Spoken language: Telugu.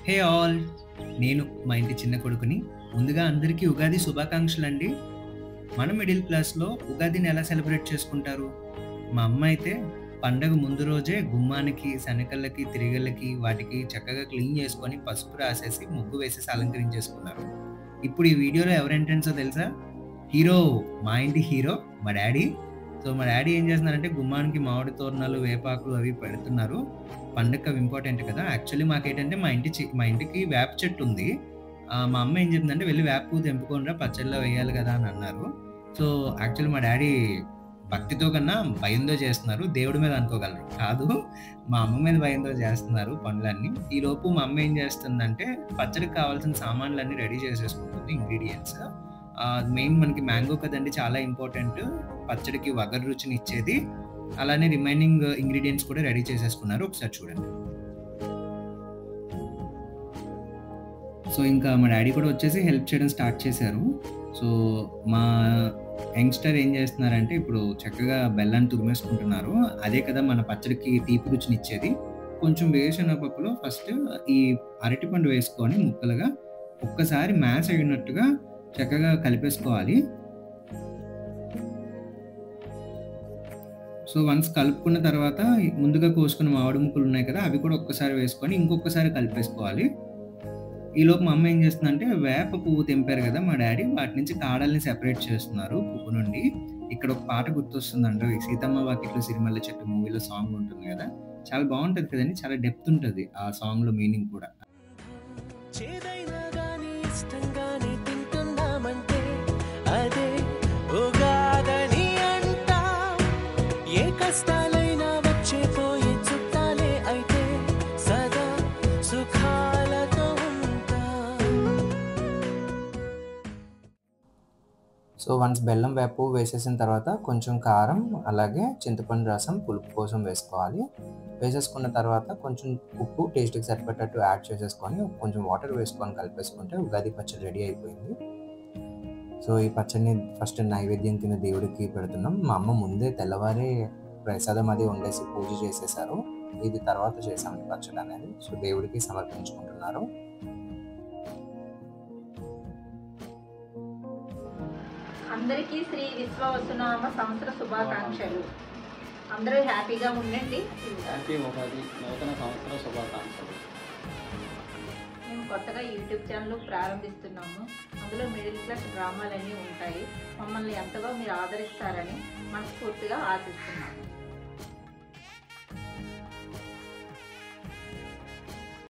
Hey all! నేను మా ఇంటి చిన్న కొడుకుని. ముందుగా అందరికీ ఉగాది శుభాకాంక్షలండి. మన మిడిల్ క్లాస్‌లో ఉగాదిని ఎలా సెలబ్రేట్ చేసుకుంటారు? మా అమ్మ అయితే పండగ ముందు రోజే గుమ్మానికి, శనకలకి, తిరగలకి వాటికి చక్కగా క్లీన్ చేసుకొని, పసుపు రాసేసి, ముగ్గు వేసేసి అలంకరించేసుకున్నారు. ఇప్పుడు ఈ వీడియోలో ఎవరు ఎంట్రన్సో తెలుసా? హీరో. మా ఇంటి హీరో మా డ్యాడీ. సో, మా డ్యాడీ ఏం చేస్తున్నారంటే గుమ్మానికి మామిడి తోరణాలు, వేపాకులు అవి పెడుతున్నారు. పండగకి అవి ఇంపార్టెంట్ కదా! యాక్చువల్లీ మాకేంటంటే మా ఇంటికి వేప చెట్టు ఉంది. మా అమ్మ ఏం చెప్పిందంటే, "వెళ్లి వేప పువ్వు తెంపుకొని రా పచ్చడిలో వేయాలి కదా!" అని అన్నారు. సో, యాక్చువల్లీ మా డ్యాడీ భక్తితో కన్నా భయంతో చేస్తున్నారు. దేవుడి మీద అనుకోగలరు. కాదు, మా అమ్మ మీద భయంతో చేస్తున్నారు పనులన్నీ. ఈలోపు మా అమ్మ ఏం చేస్తుందంటే, పచ్చడికి కావాల్సిన సామాన్లన్నీ రెడీ చేసేసుకుంటుంది ఇంగ్రీడియెంట్స్. మెయిన్ మనకి మ్యాంగో కదండీ చాలా ఇంపార్టెంట్. పచ్చడికి వగరు రుచినిచ్చేది. అలానే రిమైనింగ్ ఇంగ్రీడియెంట్స్ కూడా రెడీ చేసేసుకున్నారు. ఒకసారి చూడండి. సో, ఇంకా మా డ్యాడీ కూడా వచ్చేసి హెల్ప్ చేయడం స్టార్ట్ చేశారు. సో, మా యంగ్‌స్టర్ ఏం చేస్తున్నారంటే, ఇప్పుడు చక్కగా బెల్లాన్ని తురిమేసుకుంటున్నారు. అదే కదా మన పచ్చడికి తీపి రుచినిచ్చేది. కొంచెం వేరుశనగపప్పులో ఫస్ట్ ఈ అరటిపండు వేసుకొని ముక్కలుగా ఒక్కసారి మ్యాష్ అయినట్టుగా చక్కగా కలిపేసుకోవాలి. సో, వన్స్ కలుపుకున్న తర్వాత ముందుగా కోసుకున్న మామిడి ముక్కలున్నాయి కదా! అవి కూడా ఒక్కసారి వేసుకొని ఇంకొకసారి కలిపేసుకోవాలి. ఈలోపు మా అమ్మ ఏం చేస్తుందంటే, వేప పువ్వు తెంపారు గదా మా డ్యాడీ, వాటి నుంచి కాడల్ని సెపరేట్ చేస్తున్నారు పువ్వు నుండి. ఇక్కడ ఒక పాట గుర్తొస్తుందండి. 'సీతమ్మ వాకిట్లో సిరిమల్లె చెట్టు' మూవీలో సాంగ్ ఉంటుంది గదా! చాలా బావుంటది కదండీ! చాలా డెప్త్ ఉంటది ఆ సాంగ్‌లో మీనింగ్ కూడా. చేదైనా గాని ఇష్టంగానే తింటున్నామంటే అదే ఉగాదని అంటాం. ఏ కష్టాలైనా వచ్చే పోయే చుట్టాలే అయితే సదా సుఖాలతో ఉంటాం. సో, వన్స్ బెల్లం, వేప పువ్వు వేసేసిన తర్వాత కొంచెం కారం, అలాగే చింతపండు రసం పులుపు కోసం వేసుకోవాలి. వేసేసుకున్న తర్వాత కొంచెం ఉప్పు టేస్ట్‌కి సరిపడేటట్టు యాడ్ చేసేసుకొని, కొంచెం వాటర్ వేసుకొని కలిపేసుకుంటే ఉగాది పచ్చడి రెడీ అయిపోయింది. సో, ఈ పచ్చడిని ఫస్ట్ నైవేద్యం కింద దేవుడికి పెడుతున్నాం. మా అమ్మ ముందే తెల్లవారే ప్రసాదం అది వండేసి పూజ చేసేసారు. ఇది తర్వాత చేసాం ఈ పచ్చడి అనేది. సో, దేవుడికి సమర్పించుకుంటున్నారు. అందరికీ శ్రీ విశ్వవసునామ సంవత్సర శుభాకాంక్షలు. అందరూ హ్యాపీగా ఉండండి. హ్యాపీ ఉగాది నూతన సంవత్సర శుభాకాంక్షలు. మేము కొత్తగా యూట్యూబ్ ఛానల్ ప్రారంభిస్తున్నాము. అందులో మిడిల్ క్లాస్ డ్రామాలన్నీ ఉంటాయి. మమ్మల్ని ఎంతగా మీరు ఆదరిస్తారని మనస్ఫూర్తిగా ఆశిస్తున్నాము.